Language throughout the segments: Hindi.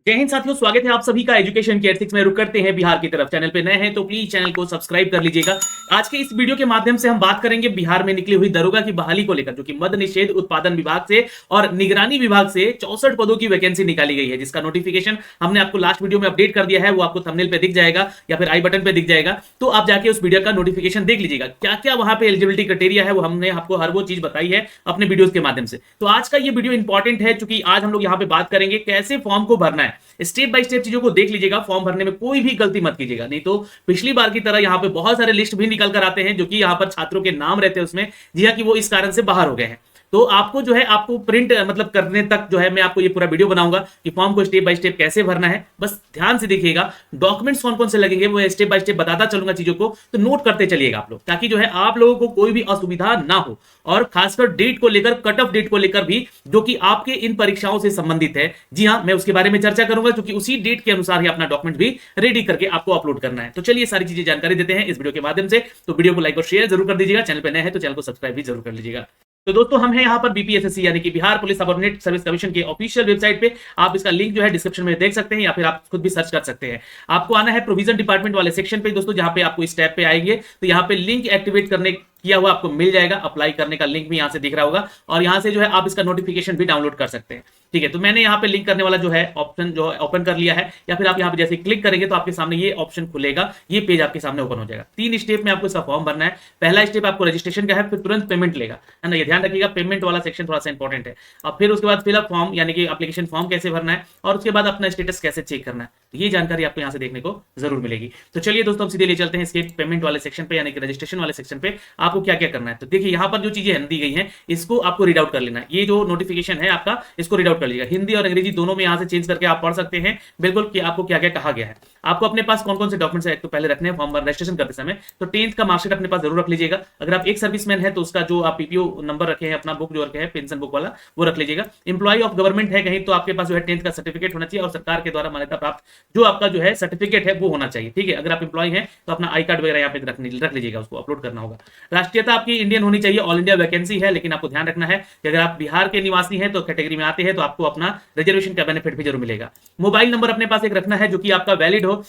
जय हिंद साथियों, स्वागत है आप सभी का एजुकेशन के एथिक्स में। रुक करते हैं बिहार की तरफ। चैनल पे नए हैं तो प्लीज चैनल को सब्सक्राइब कर लीजिएगा। आज के इस वीडियो के माध्यम से हम बात करेंगे बिहार में निकली हुई दरोगा की बहाली को लेकर, जो कि मद्य निषेध उत्पादन विभाग से और निगरानी विभाग से 64 पदों की वैकेंसी निकाली गई है, जिसका नोटिफिकेशन हमने आपको लास्ट वीडियो में अपडेट कर दिया है। वो आपको थंबनेल पे दिख जाएगा या फिर आई बटन पे दिख जाएगा, तो आप जाके उस वीडियो का नोटिफिकेशन देख लीजिएगा। क्या क्या वहां पे एलिजिबिलिटी क्राइटेरिया है वो हमने आपको हर वो चीज बताई है अपने वीडियोस के माध्यम से। तो आज का ये वीडियो इंपॉर्टेंट है, क्योंकि आज हम लोग यहाँ पे बात करेंगे कैसे फॉर्म को भरना है। स्टेप बाय स्टेप चीजों को देख लीजिएगा। फॉर्म भरने में कोई भी गलती मत कीजिएगा, नहीं तो पिछली बार की तरह यहाँ पे बहुत सारे लिस्ट भी निकल कर आते हैं जो कि यहाँ पर छात्रों के नाम रहते हैं उसमें, जी हाँ, कि वो इस कारण से बाहर हो गए हैं। तो आपको जो है आपको प्रिंट मतलब करने तक जो है मैं आपको ये पूरा वीडियो बनाऊंगा कि फॉर्म को स्टेप बाय स्टेप कैसे भरना है। बस ध्यान से देखिएगा, डॉक्यूमेंट्स कौन कौन से लगेंगे वो स्टेप बाय स्टेप बताता चलूंगा चीजों को, तो नोट करते चलिएगा आप लोग, ताकि जो है आप लोगों को कोई भी असुविधा ना हो। और खासकर डेट को लेकर, कट ऑफ डेट को लेकर भी, जो कि आपके इन परीक्षाओं से संबंधित है, जी हाँ, मैं उसके बारे में चर्चा करूंगा, क्योंकि उसी डेट के अनुसार ही अपना डॉक्यूमेंट भी रेडी करके आपको अपलोड करना है। तो चलिए सारी चीजें जानकारी देते हैं इस वीडियो के माध्यम से। तो वीडियो को लाइक और शेयर जरूर कर दीजिएगा। चैनल पर नए हैं तो चैनल को सब्सक्राइब भी जरूर कर लीजिएगा। तो दोस्तों, हम हैं यहाँ पर बीपीएसएससी यानी कि Bihar police subordinate service commission के ऑफिशियल वेबसाइट पे। आप इसका लिंक जो है डिस्क्रिप्शन में देख सकते हैं, या फिर आप खुद भी सर्च कर सकते हैं। आपको आना है प्रोविजन डिपार्टमेंट वाले सेक्शन पे दोस्तों, जहां पे आपको इस टैब पे आएंगे तो यहाँ पे लिंक एक्टिवेट करने किया हुआ आपको मिल जाएगा। अप्लाई करने का लिंक भी यहाँ से दिख रहा होगा, और यहाँ से जो है आप इसका नोटिफिकेशन भी डाउनलोड कर सकते हैं। ठीक है, तो मैंने यहाँ पे लिंक करने वाला जो है ऑप्शन जो ओपन कर लिया है, या फिर आप यहाँ पे जैसे क्लिक करेंगे तो आपके सामने ये ऑप्शन खुलेगा, ये पेज आपके सामने ओपन हो जाएगा। 3 स्टेप में आपको इसका फॉर्म भरना है। पहला स्टेप आपको रजिस्ट्रेशन का है, फिर तुरंत पेमेंट लेगा, है ना, ये ध्यान रखिएगा। पेमेंट वाला सेक्शन थोड़ा सा इंपॉर्टेंट है। और फिर उसके बाद फिलअप फॉर्म यानी कि एप्लीकेशन फॉर्म कैसे भरना है, और उसके बाद अपना स्टेटस कैसे चेक करना है, ये जानकारी आपको यहाँ से देखने को जरूर मिलेगी। तो चलिए दोस्तों, हम सीधे ले चलते हैं इसके पेमेंट वाले सेक्शन पे, यानी कि रजिस्ट्रेशन वाले सेक्शन पे आपको क्या क्या करना है। तो देखिए, यहाँ पर जो चीजें दी गई हैं इसको आपको रीड आउट कर लेना है। ये जो नोटिफिकेशन है आपका, इसको रीड आउट कर लीजिएगा। हिंदी और अंग्रेजी दोनों में यहाँ से चेंज करके आप पढ़ सकते हैं बिल्कुल कि आपको क्या क्या कहा गया है। आपको अपने पास कौन कौन से डॉक्यूमेंट्स है, एक तो पहले रखने हैं फॉर्म रजिस्ट्रेशन करते समय। तो 10th का मार्कशीट अपने पास जरूर रख लीजिएगा। अगर आप एक सर्विसमैन है तो उसका जो आप पीपीओ नंबर रखे हैं, अपना बुक जो रखे हैं पेंशन बुक वाला, वो रख लीजिएगा। इंप्लॉय ऑफ गवर्नमेंट है कहीं तो आपके पास जो है 10th का सर्टिफिकेट होना चाहिए, और सरकार के द्वारा मान्यता प्राप्त जो आपका जो है सर्टिफिकेट है वो होना चाहिए। ठीक है, अगर आप इंप्लॉय हैं तो अपना आई कार्ड वगैरह यहाँ पे रख लीजिएगा, उसको अपलोड करना होगा। राष्ट्रीयता आपकी इंडियन होनी चाहिए। ऑल इंडिया वैकेंसी है, लेकिन आपको ध्यान रखना है कि अगर आप बिहार के निवासी हैं तो कैटेगरी में आते हैं तो आपको अपना रिजर्वेशन का बेनिफिट भी जरूर मिलेगा। मोबाइल नंबर अपने पास एक रखना है जो कि आपका वैलिड हो,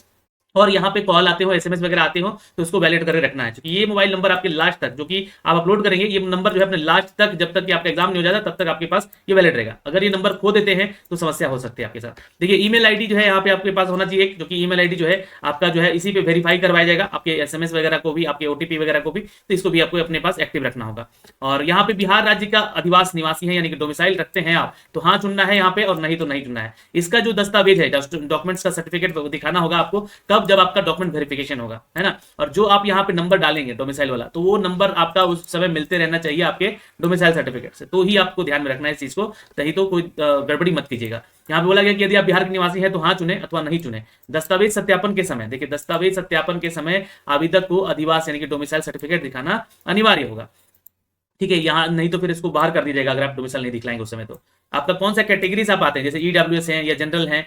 और यहाँ पे कॉल आते हो, एसएमएस वगैरह आते हो तो उसको वैलिड करके रखना है, क्योंकि ये मोबाइल नंबर आपके लास्ट तक जो कि आप अपलोड करेंगे, ये नंबर जो है अपने लास्ट तक, जब तक कि आपका एग्जाम नहीं हो जाता तब तक आपके पास ये वैलिड रहेगा। अगर ये नंबर खो देते हैं तो समस्या हो सकती है आपके साथ। देखिए, ईमेल आईडी जो है यहाँ पे आपके पास होना चाहिए, जो कि ईमेल आईडी जो है आपका जो है इसी पे वेरीफाई करवाया जाएगा, आपके एसएमएस वगैरह को भी, आपके ओटीपी वगैरह को भी, तो इसको भी आपको अपने पास एक्टिव रखना होगा। और यहाँ पे बिहार राज्य का अधिवास निवासी है यानी कि डोमिसाइल रखते हैं आप, तो हाँ चुनना है यहाँ पे, और नहीं तो नहीं चुनना है। इसका जो दस्तावेज है, डॉक्यूमेंट्स का सर्टिफिकेट दिखाना होगा आपको, कब, जब आपका डॉक्यूमेंट वेरिफिकेशन होगा, है ना। और जो आप यहाँ पे नंबर डालेंगे डोमिसाइल वाला, तो वो नंबर आपका उस समय मिलते रहना चाहिए आपके डोमिसाइल सर्टिफिकेट से, तो ही आपको ध्यान में रखना है इस चीज को, नहीं तो कोई गड़बड़ी मत कीजिएगा। यहाँ पे बोला गया कि यदि आप बिहार के निवासी हैं तो हाँ चुने अथवा नहीं चुने। दस्तावेज सत्यापन के समय, देखिए दस्तावेज सत्यापन के समय आवेदक को अधिवास यानी कि डोमिसाइल सर्टिफिकेट दिखाना अनिवार्य होगा। ठीक है, यहाँ नहीं तो फिर इसको बाहर कर दीजिएगा अगर आप डोमिसाइल नहीं दिखलाएंगे उस समय। तो आपका कौन सा कैटेगरी से आप आते हैं, जैसे ईडब्ल्यूएस हैं या जनरल हैं,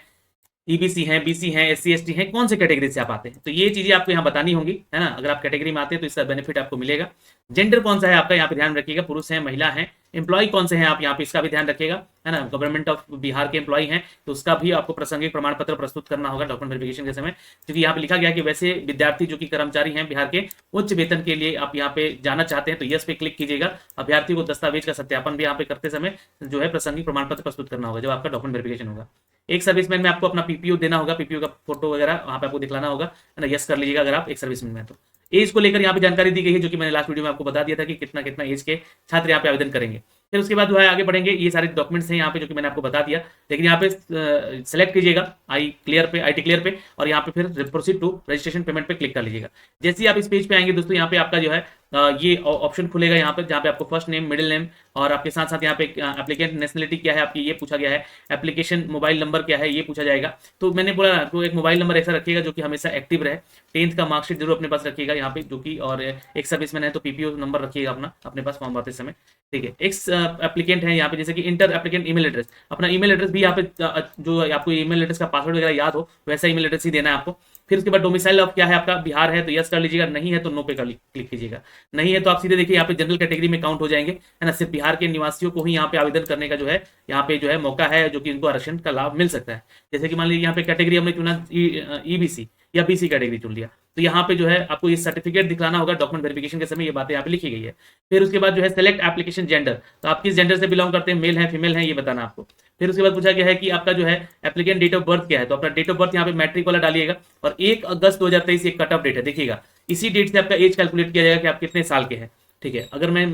ईबीसी हैं, बीसी हैं, एससी एसटी हैं, कौन से कैटेगरी से आप आते हैं, तो ये चीजें आपको यहाँ बतानी होंगी, है ना। अगर आप कैटेगरी में आते हैं तो इसका बेनिफिट आपको मिलेगा। जेंडर कौन सा है आपका, यहाँ पे ध्यान रखिएगा, पुरुष है, महिला है। एम्प्लॉय कौन से हैं आप, यहाँ पे इसका भी ध्यान रखिएगा, है ना। गवर्नमेंट ऑफ बिहार के एम्प्लॉय हैं तो उसका भी आपको प्रासंगिक प्रमाण पत्र प्रस्तुत करना होगा डॉक्यूमेंट वेरिफिकेशन के समय, क्योंकि यहाँ पे लिखा गया कि वैसे विद्यार्थी जो कि कर्मचारी हैं बिहार के, उच्च वेतन के लिए आप यहाँ पे जाना चाहते हैं तो यस पे क्लिक कीजिएगा। अभ्यर्थी को दस्तावेज का सत्यापन भी यहाँ पे करते समय जो है प्रासंगिक प्रमाण पत्र प्रस्तुत करना होगा जब आपका डॉक्यूमेंट वेरिफिकेशन होगा। एक सर्विसमैन में आपको अपना पीपीओ देना होगा, पीपीओ का फोटो वगैरह वहाँ पे आपको दिखलाना होगा, है ना। यस कर लीजिएगा अगर आप एक सर्विसमैन में। तो एज को लेकर यहाँ पे जानकारी दी गई है, जो कि मैंने लास्ट वीडियो में आपको बता दिया था कि कितना कितना एज के छात्र यहाँ पे आवेदन करेंगे। फिर उसके बाद जो है आगे बढ़ेंगे, ये सारे डॉक्यूमेंट्स हैं यहाँ पे जो कि मैंने आपको बता दिया, लेकिन यहाँ पे सेलेक्ट कीजिएगा आई टी क्लियर पे, और यहाँ पे फिर प्रोसीड टू रजिस्ट्रेशन पेमेंट पे क्लिक कर लीजिएगा। जैसे ही आप इस पेज पे आएंगे दोस्तों, यहाँ पे आपका जो है ये ऑप्शन खुलेगा यहाँ पे, जहाँ पे आपको फर्स्ट नेम, मिडिल नेम, और आपके साथ साथ यहाँ पे एप्लीकेंट नेशनलिटी क्या है आपकी ये पूछा गया है, एप्लीकेशन मोबाइल नंबर क्या है ये पूछा जाएगा। तो मैंने बोला ना, तो एक मोबाइल नंबर ऐसा रखिएगा जो कि हमेशा एक्टिव रहे। 10th का मार्कशीट जरूर अपने पास रखिएगा यहाँ पे, जो कि, और एक सर्विसमैन है तो पीपीओ नंबर रखिएगा अपना अपने पास फॉर्म भरते समय। ठीक है, एक एप्लीकेंट है यहाँ पे, जैसे कि इंटर एप्लीकेंट ईमेल एड्रेस, अपना ईमेल एड्रेस भी यहाँ पे जो आपको ईमेल एड्रेस का पासवर्ड वगैरह याद हो वैसा ईमेल एड्रेस ही देना है आपको। फिर उसके बाद डोमिसाइल ऑफ क्या है आपका, बिहार है तो यस कर लीजिएगा, नहीं है तो नो पे क्लिक कीजिएगा। नहीं है तो आप सीधे देखिए यहाँ पे जनरल कैटेगरी में काउंट हो जाएंगे, है ना। सिर्फ बिहार के निवासियों को ही यहाँ पे आवेदन करने का जो है यहाँ पे जो है मौका है, जो कि इनको आरक्षण का लाभ मिल सकता है। जैसे कि मान लीजिए यहाँ पे कैटेगरी हमने चुना ईबीसी या बीसी कैटेगरी चुन लिया, तो यहाँ पे जो है आपको ये सर्टिफिकेट दिखाना होगा डॉक्यूमेंट वेरिफिकेशन के समय, ये बातें यहाँ पे लिखी गई है। फिर उसके बाद जो है सेलेक्ट एप्लीकेशन जेंडर, तो आप किस जेंडर से बिलोंग करते हैं, मेल है फीमेल है, ये बताना आपको। फिर उसके बाद पूछा गया है कि आपका जो है एप्लीकेंट डेट ऑफ बर्थ क्या है, तो अपना डेट ऑफ बर्थ यहाँ पे मैट्रिक वाला डालिएगा, और 1 अगस्त 2023 एक कट ऑफ डेट है, देखिएगा इसी डेट से आपका एज कैलकुलेट किया जाएगा कि आप कितने साल के हैं, ठीक है। अगर मैं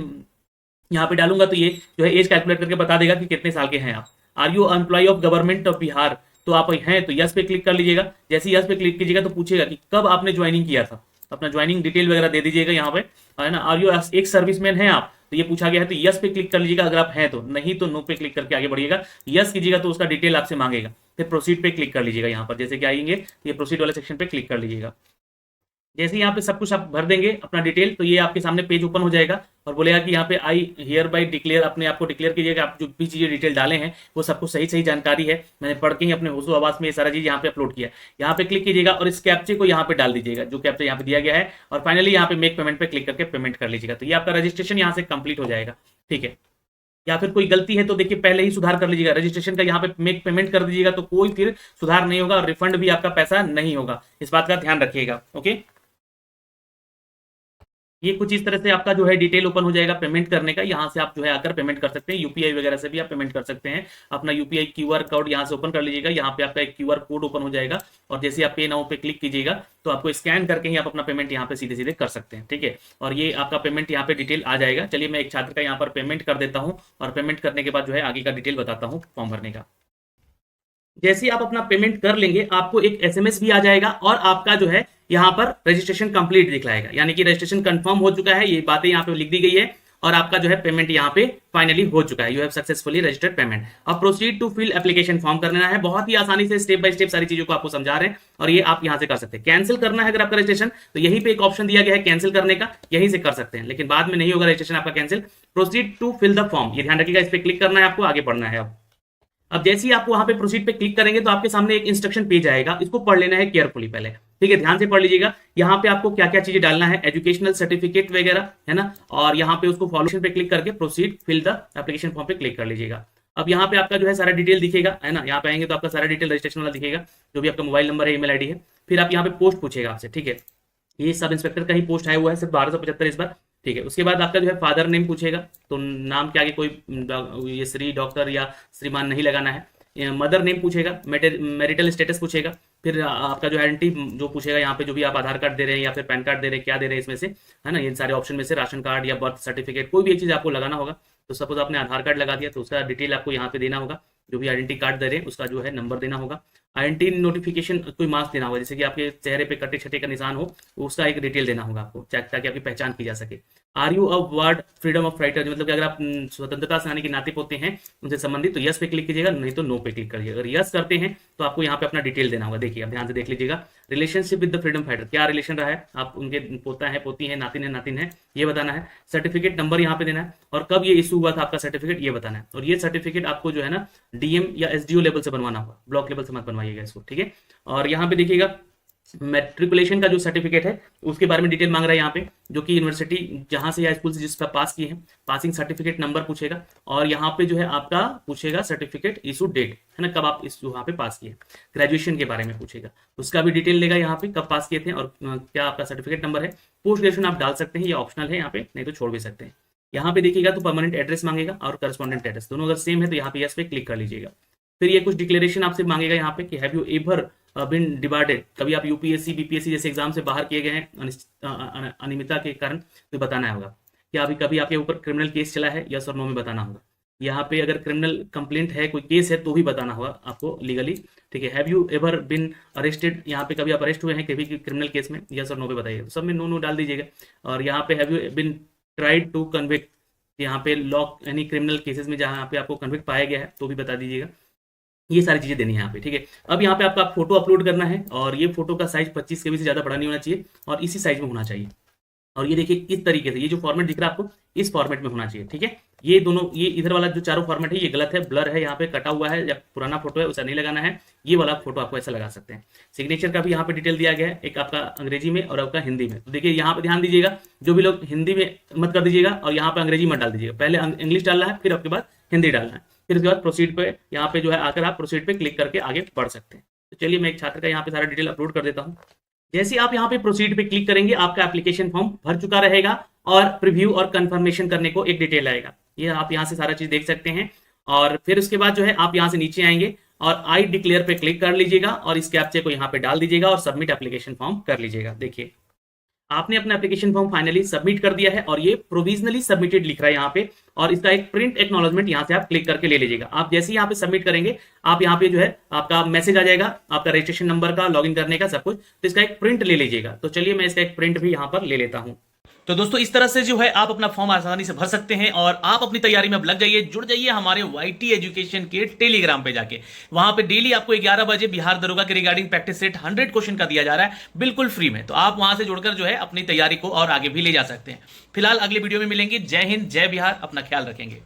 यहाँ पे डालूंगा तो ये जो है एज कैलकुलेट करके बता देगा कि कितने साल के हैं आप। Are you employ of government of Bihar, तो आप हैं तो यस पे क्लिक कर लीजिएगा। जैसे ही यस पे क्लिक कीजिएगा तो पूछेगा कि कब आपने ज्वाइनिंग किया था, अपना ज्वाइनिंग डिटेल वगैरह दे दीजिएगा यहाँ पे, है ना। आर यू एक सर्विसमैन है आप, तो ये पूछा गया है तो यस पे क्लिक कर लीजिएगा अगर आप हैं तो, नहीं तो नो पे क्लिक करके आगे बढ़िएगा। यस कीजिएगा तो उसका डिटेल आपसे मांगेगा, फिर प्रोसीड पे क्लिक कर लीजिएगा। यहाँ पर जैसे कि आएंगे ये प्रोसीड वाले सेक्शन पे क्लिक कर लीजिएगा। जैसे यहाँ पे सब कुछ आप भर देंगे अपना डिटेल, तो ये आपके सामने पेज ओपन हो जाएगा और बोलेगा कि यहाँ पे आई हियर बाई डिक्लेयर, अपने आप को डिक्लेयर कीजिएगा आप जो भी चीज़ें डिटेल डाले हैं वो सबको सही सही जानकारी है। मैंने पढ़ के ही अपने होशो आवाज में ये सारा चीज़ यहाँ पे अपलोड किया। यहाँ पे क्लिक कीजिएगा और इस कैप्चे को यहाँ पे डाल दीजिएगा जो कैप्चा यहाँ पे दिया गया है, और फाइनली यहाँ पे मेक पेमेंट पे क्लिक करके पेमेंट कर लीजिएगा। तो ये आपका रजिस्ट्रेशन यहाँ से कंप्लीट हो जाएगा, ठीक है। या फिर कोई गलती है तो देखिए पहले ही सुधार कर लीजिएगा, रजिस्ट्रेशन का यहाँ पे मेक पेमेंट कर दीजिएगा, तो कोई फिर सुधार नहीं होगा और रिफंड भी आपका पैसा नहीं होगा, इस बात का ध्यान रखिएगा, ओके। ये कुछ इस तरह से आपका जो है डिटेल ओपन हो जाएगा पेमेंट करने का। यहाँ से आप जो है आकर पेमेंट कर सकते हैं, यूपीआई वगैरह से भी आप पेमेंट कर सकते हैं। अपना यूपीआई क्यूआर कोड यहाँ से ओपन कर लीजिएगा, यहाँ पे आपका एक क्यूआर कोड ओपन हो जाएगा, और जैसे आप पे नाउ पे क्लिक कीजिएगा तो आपको स्कैन करके ही आप अपना पेमेंट यहाँ पे सीधे सीधे कर सकते हैं, ठीक है। और ये आपका पेमेंट यहाँ पे डिटेल आ जाएगा। चलिए मैं एक छात्र का यहाँ पर पेमेंट कर देता हूँ, और पेमेंट करने के बाद जो है आगे का डिटेल बताता हूँ फॉर्म भरने का। जैसे आप अपना पेमेंट कर लेंगे आपको एक एसएमएस भी आ जाएगा, और आपका जो है यहाँ पर रजिस्ट्रेशन कंप्लीट दिखलाएगा, यानी कि रजिस्ट्रेशन कंफर्म हो चुका है, ये बातें यहाँ पे लिख दी गई है, और आपका जो है पेमेंट यहाँ पे फाइनली हो चुका है। You have successfully registered payment. अब proceed to fill application form करना है। बहुत ही आसानी से स्टेप बाय स्टेप सारी चीजों को आपको समझा रहे हैं, और ये आप यहाँ से कर सकते हैं। कैंसिल करना है अगर आपका रजिस्ट्रेशन, तो यहीं पे एक ऑप्शन दिया गया है कैंसिल करने का, यहीं से कर सकते हैं, लेकिन बाद में नहीं होगा रजिस्ट्रेशन आपका cancel. Proceed to fill the form, ये ध्यान रखिएगा, इस पर क्लिक करना है आपको, आगे बढ़ना है। अब जैसे ही आप वहां पे प्रोसीड पे क्लिक करेंगे तो आपके सामने एक इंस्ट्रक्शन पेज आएगा, इसको पढ़ लेना है केयरफुली पहले, ठीक है, ध्यान से पढ़ लीजिएगा। यहाँ पे आपको क्या क्या चीजें डालना है, एजुकेशनल सर्टिफिकेट वगैरह, है ना, और यहाँ पे उसको फॉलो पे क्लिक करके proceed fill the application form पे क्लिक कर लीजिएगा। अब यहाँ पे आपका जो है सारा डिटेल दिखेगा, है ना, यहाँ पे आएंगे तो आपका सारा डिटेल रजिस्ट्रेशन वाला दिखेगा, जो भी आपका मोबाइल नंबर है, ईमेल आईडी है। फिर आप यहाँ पे पोस्ट पूछेगा आपसे, ठीक है, ये सब इंस्पेक्टर का ही पोस्ट आया हुआ है, सिर्फ 1275 इस बार, ठीक है। उसके बाद आपका जो है फादर नेम पूछेगा, तो नाम के आगे कोई ये श्री डॉक्टर या श्रीमान नहीं लगाना है। मदर नेम पूछेगा, मैरिटल स्टेटस पूछेगा, फिर आपका जो आइडेंटिटी जो पूछेगा, यहाँ पे जो भी आप आधार कार्ड दे रहे हैं या फिर पैन कार्ड दे रहे हैं, क्या दे रहे हैं इसमें से, है ना, ये सारे ऑप्शन में से राशन कार्ड या बर्थ सर्टिफिकेट कोई भी एक चीज़ आपको लगाना होगा। तो सपोज आपने आधार कार्ड लगा दिया तो उसका डिटेल आपको यहाँ पे देना होगा, जो भी आइडेंटिटी कार्ड दे रहे हैं उसका जो है नंबर देना होगा। आइडेंटिटी नोटिफिकेशन कोई मार्क्स देना होगा, जैसे कि आपके चेहरे पे कटे छटे का निशान हो, उसका एक डिटेल देना होगा आपको, ताकि आपकी पहचान की जा सके। Are you a word freedom of writer, मतलब कि अगर आप स्वतंत्रता सेनानी के नाते पोते हैं उनसे संबंधित, तो यस पे क्लिक कीजिएगा, नहीं तो नो पे क्लिक करिएगा। अगर यस करते हैं तो आपको यहाँ पे अपना डिटेल देना होगा। देखिए आप ध्यान से देख लीजिएगा, relationship with the freedom fighter, क्या रिलेशन रहा है, आप उनके पोता है, पोती है, नातिन है, ये बताना है। सर्टिफिकेट नंबर यहाँ पे देना है, और कब ये इशू हुआ था आपका सर्टिफिकेट ये बताना है। और ये सर्टिफिकेट आपको जो है ना डीएम या एसडीओ लेवल से बनवाना होगा, ब्लॉक लेवल से मत बनवाइएगा इसको, ठीक है। और यहाँ पे देखिएगा मैट्रिकुलेशन का जो सर्टिफिकेट है उसके बारे में डिटेल मांग रहा है यहाँ पे, जो कि यूनिवर्सिटी जहां से या स्कूल से जिसका पास किए हैं, पासिंग सर्टिफिकेट नंबर पूछेगा, और यहाँ पे जो है आपका पूछेगा सर्टिफिकेट इशू डेट, है ना, कब आप इस वहाँ पे पास किए। ग्रेजुएशन के बारे में पूछेगा, उसका भी डिटेल लेगा यहाँ पे, कब पास किए थे और क्या आपका सर्टिफिकेट नंबर है। पोस्ट ग्रेजुएशन आप डाल सकते हैं, ये ऑप्शनल है यहाँ पे, नहीं तो छोड़ भी सकते हैं। यहाँ पे देखिएगा तो परमानेंट एड्रेस मांगेगा और करस्पॉन्डेंट एड्रेस, दोनों अगर सेम है तो यहाँ पे यस पे क्लिक कर लीजिएगा। फिर ये कुछ डिक्लेरेशन आपसे मांगेगा यहाँ पे कि हैव यू एवर बिन डिबार्डेड, कभी आप यूपीएससी बीपीएससी जैसे एग्जाम से बाहर किए गए हैं अनियमितता के कारण, तो बताना होगा। क्या अभी कभी आपके ऊपर क्रिमिनल केस चला है, यस और नो में बताना होगा। यहाँ पे अगर क्रिमिनल कंप्लेंट है, कोई केस है तो भी बताना होगा आपको लीगली, ठीक है। Have you ever bin arrested, यहाँ पे कभी आप अरेस्ट हुए हैं कभी क्रिमिनल केस में, यस और नो पे बताइए, तो सब में नो डाल दीजिएगा। और यहाँ पे have you been tried to convict, यहाँ पे लॉक यानी क्रिमिनल केसेस में जहाँ पे आपको कन्विक्ट पाया गया है तो भी बता दीजिएगा। ये सारी चीजें देनी है यहाँ पे, ठीक है। अब यहाँ पे आपका फोटो अपलोड करना है, और ये फोटो का साइज 25 KB से ज्यादा बड़ा नहीं होना चाहिए, और इसी साइज में होना चाहिए। और ये देखिए किस तरीके से, ये जो फॉर्मेट दिख रहा है आपको इस फॉर्मेट में होना चाहिए, ठीक है। ये दोनों, ये इधर वाला जो चारों फॉर्मेट है ये गलत है, ब्लर है, यहाँ पे कटा हुआ है या पुराना फोटो है उसे नहीं लगाना है। ये वाला फोटो आपको ऐसा लगा सकते हैं। सिग्नेचर का भी यहाँ पे डिटेल दिया गया है, एक आपका अंग्रेजी में और आपका हिंदी में। तो देखिए यहाँ पे ध्यान दीजिएगा, जो भी लोग हिंदी में मत कर दीजिएगा और यहाँ पे अंग्रेजी मत डाल दीजिएगा। पहले इंग्लिश डालना है, फिर आपके बाद हिंदी डालना है, फिर उसके बाद प्रोसीड पे यहाँ पे जो है आकर आप प्रोसीड पे क्लिक करके आगे बढ़ सकते हैं। तो चलिए मैं एक छात्र का यहाँ पे सारा डिटेल अपलोड कर देता हूँ। जैसे आप यहाँ पे प्रोसीड पे क्लिक करेंगे, आपका एप्लीकेशन फॉर्म भर चुका रहेगा और प्रीव्यू और कंफर्मेशन करने को एक डिटेल आएगा। ये आप यहाँ से सारा चीज देख सकते हैं। और फिर उसके बाद जो है आप यहाँ से नीचे आएंगे और आई डिक्लेयर पे क्लिक कर लीजिएगा और इस कैप्चे को यहाँ पे डाल दीजिएगा और सबमिट एप्लीकेशन फॉर्म कर लीजिएगा। देखिए आपने अपना एप्लीकेशन फॉर्म फाइनली सबमिट कर दिया है और ये प्रोविजनली सबमिटेड लिख रहा है यहाँ पे, और इसका एक प्रिंट एक्नॉलेजमेंट यहाँ से आप क्लिक करके ले लीजिएगा। आप जैसे ही यहाँ पे सबमिट करेंगे, आप यहाँ पे जो है आपका मैसेज आ जाएगा आपका रजिस्ट्रेशन नंबर का, लॉगिन करने का, सब कुछ। तो इसका एक प्रिंट ले लीजिएगा। तो चलिए मैं इसका एक प्रिंट भी यहाँ पर ले लेता हूँ। तो दोस्तों इस तरह से जो है आप अपना फॉर्म आसानी से भर सकते हैं और आप अपनी तैयारी में अब लग जाइए, जुड़ जाइए हमारे YT एजुकेशन के टेलीग्राम पे जाके। वहां पे डेली आपको 11 बजे बिहार दरोगा के रिगार्डिंग प्रैक्टिस सेट 100 क्वेश्चन का दिया जा रहा है बिल्कुल फ्री में। तो आप वहां से जुड़कर जो है अपनी तैयारी को और आगे भी ले जा सकते हैं। फिलहाल अगले वीडियो में मिलेंगे। जय हिंद, जय बिहार, अपना ख्याल रखेंगे।